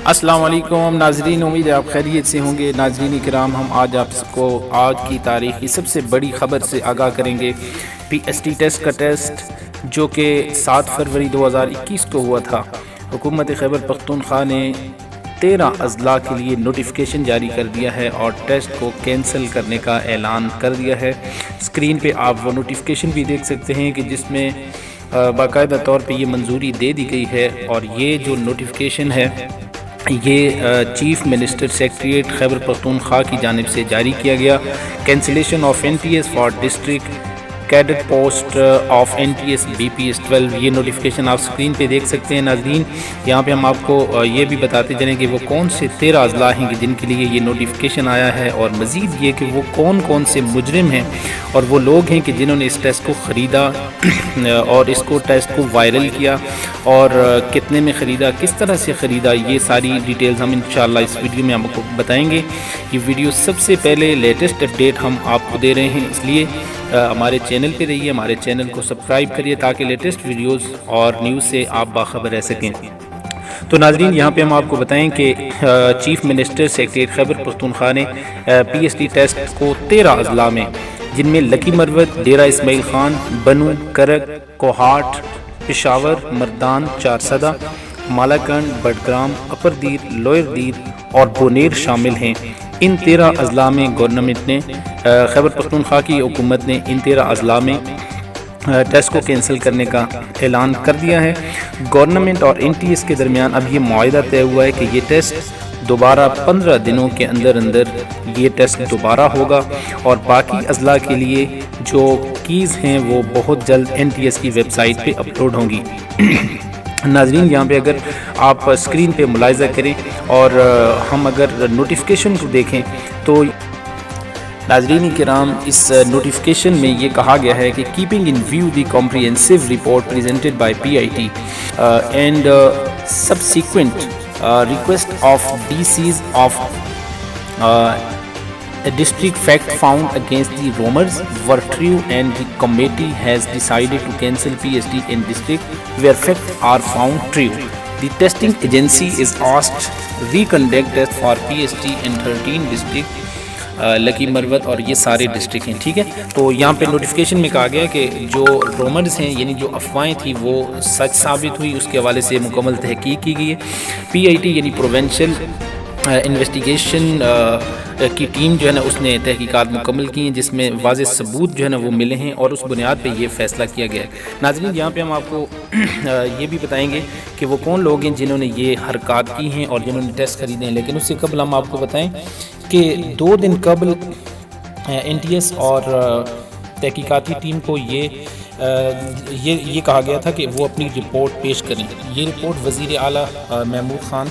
السلام علیکم ناظرین، امید ہے آپ خیریت سے ہوں گے۔ ناظرین کرام، ہم آج آپ کو آج کی تاریخ کی سب سے بڑی خبر سے آگاہ کریں گے۔ پی ایس ٹی ٹیسٹ کا ٹیسٹ جو کہ 7 فروری 2021 کو ہوا تھا، حکومت خیبر پختونخوا نے 13 اضلاع کے لیے نوٹیفیکیشن جاری کر دیا ہے اور ٹیسٹ کو کینسل کرنے کا اعلان کر دیا ہے۔ اسکرین پہ آپ وہ نوٹیفیکیشن بھی دیکھ سکتے ہیں کہ جس میں باقاعدہ طور پہ یہ منظوری دے دی گئی ہے، اور یہ جو نوٹیفیکیشن ہے یہ chief minister secretariat Khyber Pakhtunkhwa کی جانب سے جاری کیا گیا۔ Cancellation of N T S for district cadet post of N T S B P S 12، یہ نوٹیفیکیشن آپ سکرین پہ دیکھ سکتے ہیں۔ ناظرین، یہاں پہ ہم آپ کو یہ بھی بتاتے چلیں کہ وہ کون سے 13 اضلاع ہیں کہ جن کے لیے یہ نوٹیفیکیشن آیا ہے، اور مزید یہ کہ وہ کون کون سے مجرم ہیں اور وہ لوگ ہیں کہ جنہوں نے اس ٹیسٹ کو خریدا اور اس کو ٹیسٹ کو وائرل کیا، اور کتنے میں خریدا، کس طرح سے خریدا، یہ ساری ڈیٹیلز ہم انشاءاللہ اس ویڈیو میں آپ کو بتائیں گے۔ یہ ویڈیو سب سے پہلے لیٹسٹ اپڈیٹ ہم آپ کو دے رہے ہیں، اس لیے ہمارے چینل پہ رہیے، ہمارے چینل کو سبسکرائب کریے تاکہ لیٹسٹ ویڈیوز اور نیوز سے آپ باخبر رہ سکیں۔ تو ناظرین، یہاں پہ ہم آپ کو بتائیں کہ chief minister secretariat Khyber Pakhtunkhwa نے پی ایس ٹی ٹیسٹ کو 13 اضلاع میں، جن میں لکی مروت، ڈیرہ اسماعیل خان، بنو، کرک، کوہاٹ، پشاور، مردان، چارسدہ، مالاکنڈ، بڈگرام، اپر دیر، لوئر دیر اور بونیر شامل ہیں۔ ان 13 اضلاع میں گورنمنٹ نے خیبر پختونخوا کی حکومت نے ان 13 اضلاع میں ٹیسٹ کو کینسل کرنے کا اعلان کر دیا ہے۔ گورنمنٹ اور این ٹی ایس کے درمیان اب یہ معاہدہ طے ہوا ہے کہ یہ ٹیسٹ دوبارہ 15 دنوں کے اندر یہ ٹیسٹ دوبارہ ہوگا، اور باقی اضلاع کے لیے جو کیز ہیں وہ بہت جلد این ٹی ایس کی ویب سائٹ پہ اپلوڈ ہوں گی۔ ناظرین، یہاں پہ اگر آپ اسکرین پہ ملاحظہ کریں اور ہم اگر نوٹیفیکیشن کو دیکھیں تو ناظرین کرام، اس نوٹیفیکیشن میں یہ کہا گیا ہے کہ keeping in view the comprehensive report presented by P I T and subsequent request of DCs of a district fact found against the rumors were true, and the committee has decided to cancel PST in district where facts are found true. The testing agency is asked reconduct test for PST in 13 district لکی مروت اور یہ سارے district ہیں، ٹھیک ہے۔ تو یہاں پہ notification میں کہا گیا کہ جو رومرز ہیں، یعنی جو افواہیں تھیں، وہ سچ ثابت ہوئی، اس کے حوالے سے مکمل تحقیق کی گئی ہے۔ پی آئی ٹی یعنی پروونشل انویسٹیگیشن کی ٹیم جو ہے نا، اس نے تحقیقات مکمل کی ہیں، جس میں واضح ثبوت جو ہے نا وہ ملے ہیں، اور اس بنیاد پہ یہ فیصلہ کیا گیا ہے۔ ناظرین، یہاں پہ ہم آپ کو یہ بھی بتائیں گے کہ وہ کون لوگ ہیں جنہوں نے یہ حرکات کی ہیں اور جنہوں نے ٹیسٹ خریدے ہیں، لیکن اس سے قبل ہم آپ کو بتائیں کہ 2 دن قبل این ٹی ایس اور تحقیقاتی ٹیم کو یہ کہا گیا تھا کہ وہ اپنی رپورٹ پیش کریں۔ یہ رپورٹ وزیر اعلیٰ محمود خان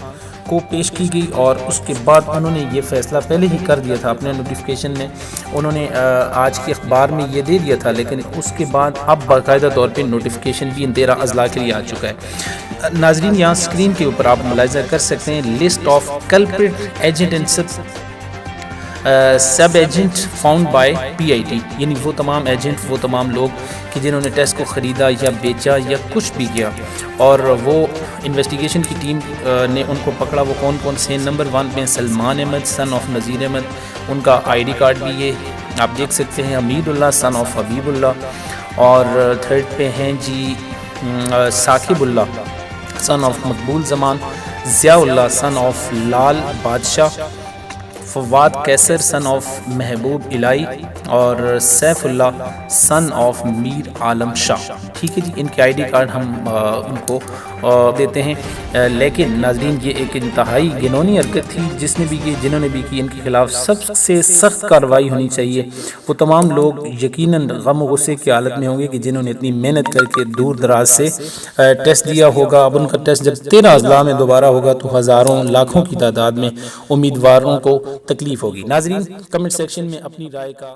کو پیش کی گئی، اور اس کے بعد انہوں نے یہ فیصلہ پہلے ہی کر دیا تھا اپنے نوٹیفیکیشن میں، انہوں نے آج کے اخبار میں یہ دے دیا تھا، لیکن اس کے بعد اب باقاعدہ طور پہ نوٹیفیکیشن بھی ان 13 اضلاع کے لیے آ چکا ہے۔ ناظرین، یہاں اسکرین کے اوپر آپ ملاحظہ کر سکتے ہیں list of culprit agent and sub agent found by P I T, یعنی وہ تمام ایجنٹ، وہ تمام لوگ کہ جنہوں نے ٹیسٹ کو خریدا یا بیچا یا کچھ بھی کیا، اور وہ انویسٹیگیشن کی ٹیم نے ان کو پکڑا۔ وہ کون کون سے؟ نمبر 1 پہ سلمان احمد سن آف نذیر احمد، ان کا آئی ڈی کارڈ بھی یہ آپ دیکھ سکتے ہیں، حمید اللہ سن آف حبیب اللہ، اور 3rd پہ ہیں جی ثاقب اللہ سن of Maqbool Zaman, Zia Allah sun of لال بادشاہ، فواد کیسر سن آف محبوب الہی، اور سیف اللہ سن آف میر عالم شاہ، ٹھیک ہے جی۔ ان کے آئی ڈی کارڈ ہم ان کو دیتے ہیں، لیکن ناظرین یہ ایک انتہائی گھنونی حرکت تھی جنہوں نے بھی کی، ان کے خلاف سب سے سخت کارروائی ہونی چاہیے۔ وہ تمام لوگ یقیناً غم و غصے کی حالت میں ہوں گے کہ جنہوں نے اتنی محنت کر کے دور دراز سے ٹیسٹ دیا ہوگا۔ اب ان کا ٹیسٹ جب 13 اضلاع میں دوبارہ ہوگا تو ہزاروں لاکھوں کی تعداد میں امیدواروں کو تکلیف ہوگی۔ ناظرین، کمنٹ سیکشن میں اپنی رائے کا